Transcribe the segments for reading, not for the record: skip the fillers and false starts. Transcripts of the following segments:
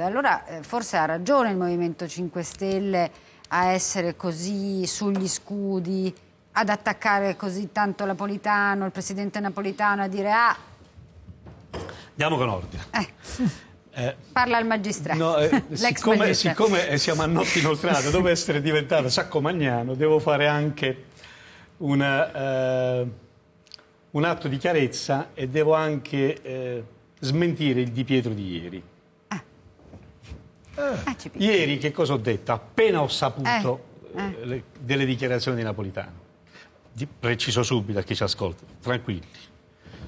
Allora forse ha ragione il Movimento 5 Stelle a essere così sugli scudi, ad attaccare così tanto Napolitano, il presidente Napolitano, a dire andiamo con ordine. Parla il magistrato. No, siccome siamo a notte inoltrate, dopo essere diventato saccomagnano, devo fare anche un atto di chiarezza e devo anche smentire il Di Pietro di ieri. Ieri che cosa ho detto? Appena ho saputo delle dichiarazioni di Napolitano, preciso subito a chi ci ascolta, tranquilli,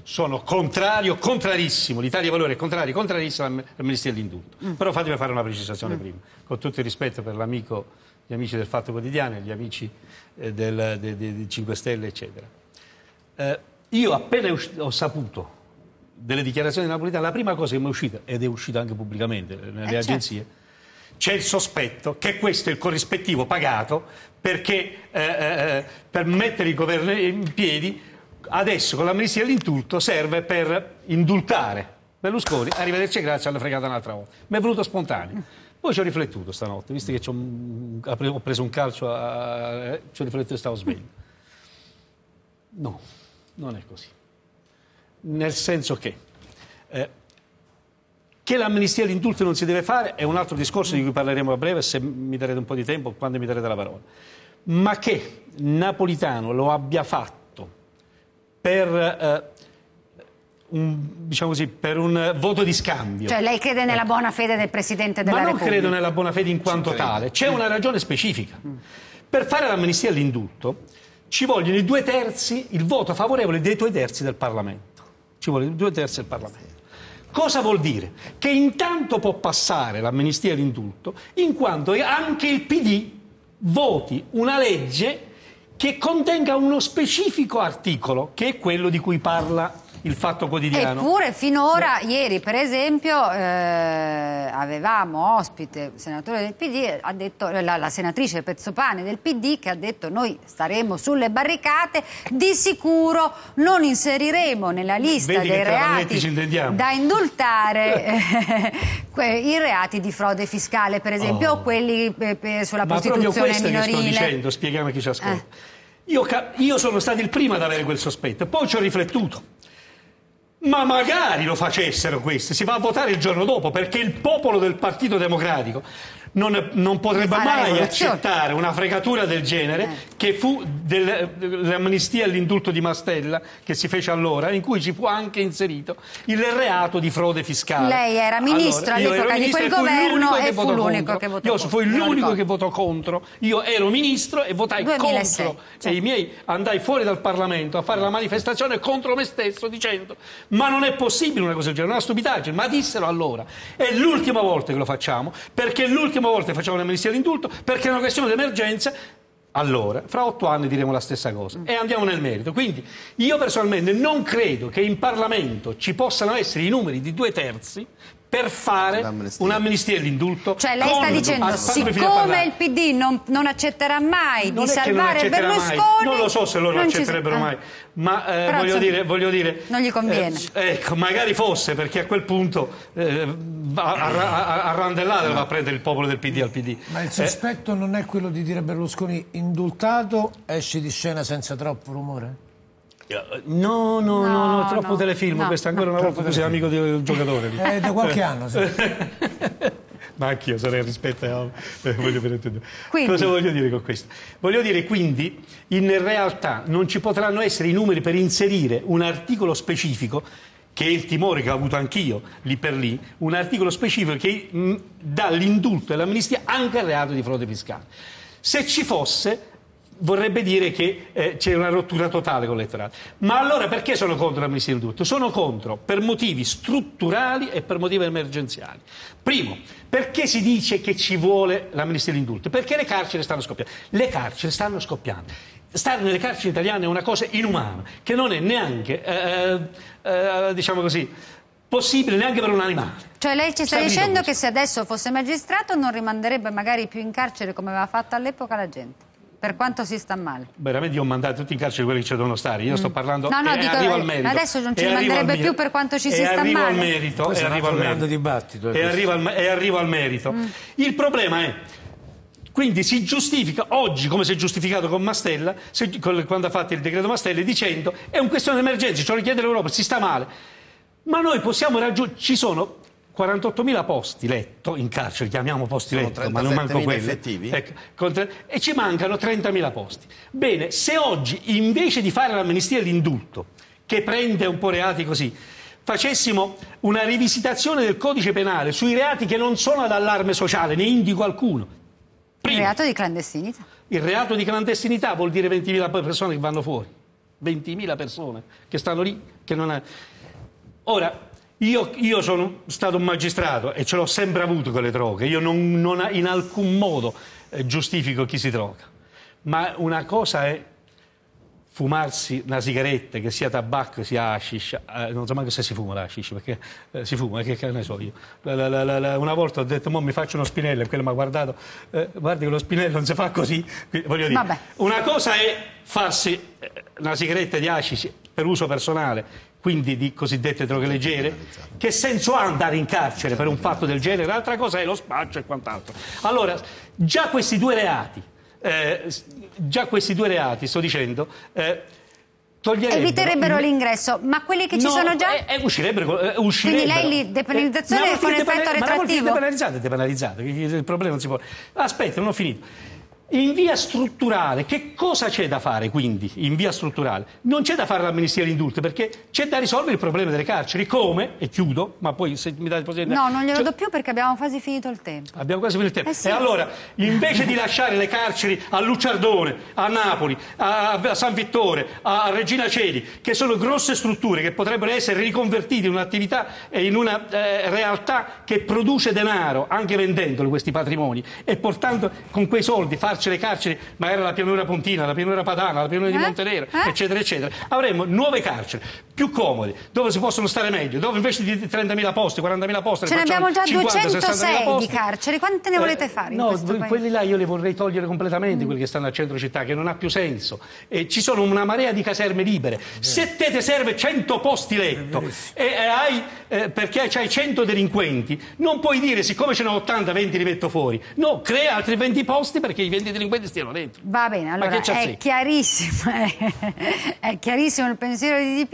sono contrario, contrarissimo, l'Italia dei Valori è contrario, contrarissimo all'amnistia dell'indulto. Però fatemi fare una precisazione prima, con tutto il rispetto per l'amico, gli amici del Fatto Quotidiano, gli amici dei 5 Stelle, eccetera. Io appena ho saputo delle dichiarazioni di Napolitano, la prima cosa che mi è uscita, ed è uscita anche pubblicamente nelle agenzie, c'è il sospetto che questo è il corrispettivo pagato perché per mettere il governo in piedi adesso con l'amnistia dell'indulto serve per indultare Berlusconi, arrivederci, grazie, alla fregata un'altra volta. Mi è venuto spontaneo. Poi ci ho riflettuto stanotte, visto che ho preso un calcio, ci ho riflettuto e stavo sveglio. No, non è così. Nel senso che l'amnistia all'indulto non si deve fare è un altro discorso di cui parleremo a breve, se mi darete un po' di tempo, quando mi darete la parola. Ma che Napolitano lo abbia fatto per diciamo così, per un voto di scambio. Cioè lei crede nella buona fede del Presidente della Repubblica? Ma non credo nella buona fede in quanto tale. C'è una ragione specifica. Per fare l'amnistia all'indulto ci vogliono i 2/3, il voto favorevole dei 2/3 del Parlamento. Ci vuole i 2/3 del Parlamento. Cosa vuol dire? Che intanto può passare l'amnistia all'indulto in quanto anche il PD voti una legge che contenga uno specifico articolo, che è quello di cui parla il Fatto Quotidiano. Eppure finora, ieri per esempio, avevamo ospite il senatore del PD, ha detto, la senatrice Pezzopane del PD, che ha detto: noi staremo sulle barricate, di sicuro non inseriremo nella lista dei reati da indultare i reati di frode fiscale, per esempio, o quelli sulla prostituzione minorile. Ma proprio questo che sto dicendo, spieghiamo a chi ci ascolta. Io sono stato il primo ad avere quel sospetto, poi ci ho riflettuto. Ma magari lo facessero questi, si va a votare il giorno dopo, perché il popolo del Partito Democratico non potrebbe mai accettare una fregatura del genere, che fu dell'amnistia all'indulto di Mastella, che si fece allora, in cui ci fu anche inserito il reato di frode fiscale. Lei era ministro all'epoca di quel governo e fu l'unico che votò contro. Io fui l'unico che votò contro. Io ero ministro e votai 2006, contro. E i miei andai fuori dal Parlamento a fare la manifestazione contro me stesso, dicendo: ma non è possibile una cosa del genere, una stupidaggine. Ma dissero allora. È l'ultima volta che lo facciamo, perché l'ultima volta che facciamo l'amnistia all'indulto, perché è una questione di emergenza. Allora, fra 8 anni diremo la stessa cosa e andiamo nel merito. Quindi io personalmente non credo che in Parlamento ci possano essere i numeri di 2/3 per fare un'amnistia all'indulto. Cioè lei sta dicendo, siccome il PD non accetterà mai di salvare Berlusconi, non lo so se loro accetterebbero mai, ma voglio dire non gli conviene. Ecco, magari fosse, perché a quel punto a randellare va a prendere il popolo del PD al PD. Ma il sospetto non è quello di dire Berlusconi indultato, esci di scena senza troppo rumore? No, troppo telefilm, questa ancora una volta tu sei amico del giocatore. Da qualche anno, sì. Ma anch'io sarei rispetto cosa voglio dire con questo? Voglio dire quindi, in realtà non ci potranno essere i numeri per inserire un articolo specifico, che è il timore che ho avuto anch'io lì per lì, un articolo specifico che dà l'indulto e l'amnistia anche al reato di frode fiscale. Se ci fosse, vorrebbe dire che c'è una rottura totale con l'elettorato. Ma allora perché sono contro l'amnistia all'indulto? Sono contro per motivi strutturali e per motivi emergenziali. Primo, perché si dice che ci vuole l'amnistia all'indulto? Perché le carceri stanno scoppiando. Le carceri stanno scoppiando. Stare nelle carceri italiane è una cosa inumana, che non è neanche, diciamo così, possibile neanche per un animale. Cioè lei ci sta dicendo che se adesso fosse magistrato non rimanderebbe magari più in carcere come aveva fatto all'epoca la gente? Per quanto si sta male? Veramente io ho mandato tutti in carcere quelli che ci devono stare. Io sto parlando dico, arrivo al merito. adesso non ci manderebbe più per quanto ci si sta male. Al merito, e arrivo al merito. Dibattito, e arrivo al merito. Il problema è, quindi si giustifica oggi, come si è giustificato con Mastella, quando ha fatto il decreto Mastella, dicendo è un questione di emergenza, ce lo richiede l'Europa, si sta male. Ma noi possiamo raggiungere, ci sono 48.000 posti letto in carcere, chiamiamo posti letto, ma non manco quelli. Effettivi? Ecco, e ci mancano 30.000 posti. Bene, se oggi invece di fare l'amnistia e l'indulto, che prende un po' reati così, facessimo una rivisitazione del codice penale sui reati che non sono ad allarme sociale, ne indico qualcuno. Il reato di clandestinità. Il reato di clandestinità vuol dire 20.000 persone che vanno fuori. 20.000 persone che stanno lì, che non ha... Ora, io sono stato un magistrato e ce l'ho sempre avuto con le droghe. Io non in alcun modo giustifico chi si droga. Ma una cosa è fumarsi una sigaretta, che sia tabacco, sia hashish. Non so manco se si fuma l'hashish, perché si fuma, che ne so io. Una volta ho detto, mo mi faccio uno spinello, e quello mi ha guardato, guardi che lo spinello non si fa così. Voglio dire, vabbè. Una cosa è farsi una sigaretta di hashish per uso personale, quindi di cosiddette droghe leggere. Che senso ha andare in carcere per un fatto del genere? L'altra cosa è lo spaccio e quant'altro. Allora, già questi due reati, sto dicendo, eviterebbero l'ingresso, ma quelli che ci sono già? Uscirebbero. Quindi lei li depenalizzazione con effetto retroattivo? Depenalizzato, il problema non si può... Aspetta, non ho finito. In via strutturale, che cosa c'è da fare quindi in via strutturale? Non c'è da fare l'amnistia e l'indulto, perché c'è da risolvere il problema delle carceri. Come? E chiudo, ma poi se mi date il possibilità... No, non glielo do più perché abbiamo quasi finito il tempo. Abbiamo quasi finito il tempo. Sì. E allora, invece di lasciare le carceri a Lucciardone, a Napoli, a San Vittore, a Regina Coeli, che sono grosse strutture che potrebbero essere riconvertite in un'attività e in una realtà che produce denaro, anche vendendolo questi patrimoni, e portando con quei soldi farci le carceri, magari la pianura pontina, la pianura padana, la pianura di Montenero, eccetera, eccetera. Avremo nuove carceri, più comode, dove si possono stare meglio, dove invece di 30.000 posti, 40.000 posti... Ce ne abbiamo già 50, 206 di carceri, quante ne volete fare? No, quelli là io li vorrei togliere completamente, quelli che stanno al centro città, che non ha più senso. E ci sono una marea di caserme libere. Se te serve 100 posti letto perché c'hai 100 delinquenti, non puoi dire, siccome ce ne ho 80, 20 li metto fuori. No, crea altri 20 posti perché i 20 delinquenti stiano dentro. Va bene, allora è chiarissimo il pensiero di Di